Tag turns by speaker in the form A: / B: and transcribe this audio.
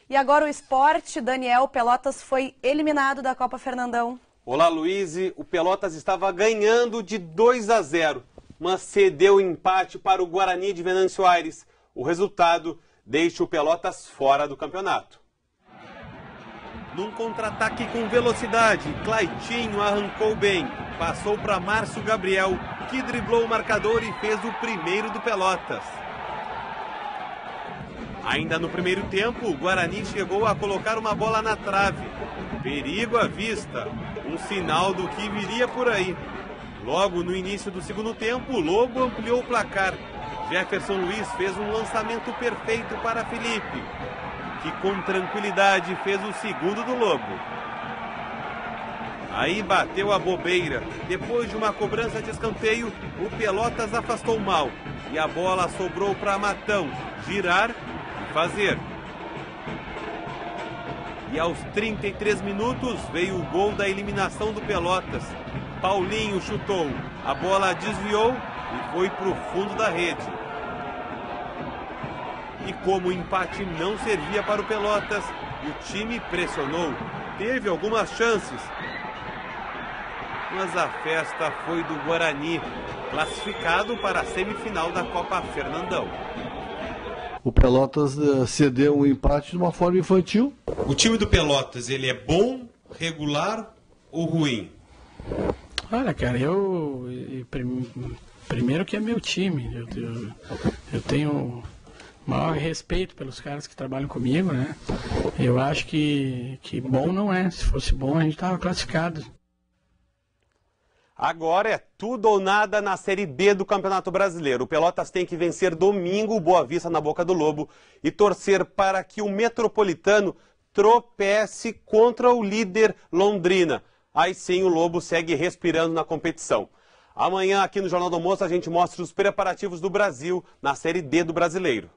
A: E agora o esporte, Daniel, Pelotas foi eliminado da Copa Fernandão.
B: Olá, Luiz. O Pelotas estava ganhando de 2-0, mas cedeu o empate para o Guarani de Venâncio Aires. O resultado deixa o Pelotas fora do campeonato. Num contra-ataque com velocidade, Claitinho arrancou bem. Passou para Márcio Gabriel, que driblou o marcador e fez o primeiro do Pelotas. Ainda no primeiro tempo, o Guarani chegou a colocar uma bola na trave. Perigo à vista, um sinal do que viria por aí. Logo no início do segundo tempo, o Lobo ampliou o placar. Jefferson Luiz fez um lançamento perfeito para Felipe, que com tranquilidade fez o segundo do Lobo. Aí bateu a bobeira. Depois de uma cobrança de escanteio, o Pelotas afastou mal. E a bola sobrou para Matão girar e fazer. E aos 33 minutos veio o gol da eliminação do Pelotas. Paulinho chutou, a bola desviou e foi para o fundo da rede. E como o empate não servia para o Pelotas, o time pressionou, teve algumas chances. Mas a festa foi do Guarani, classificado para a semifinal da Copa Fernandão.
C: O Pelotas cedeu um empate de uma forma infantil.
B: O time do Pelotas, ele é bom, regular ou ruim?
D: Olha, cara, primeiro que é meu time. Eu tenho maior respeito pelos caras que trabalham comigo, né? Eu acho que bom não é. Se fosse bom, a gente estava classificado.
B: Agora é tudo ou nada na Série D do Campeonato Brasileiro. O Pelotas tem que vencer domingo o Boa Vista na Boca do Lobo e torcer para que o Metropolitano tropece contra o líder Londrina. Aí sim o Lobo segue respirando na competição. Amanhã aqui no Jornal do Almoço a gente mostra os preparativos do Brasil na Série D do Brasileiro.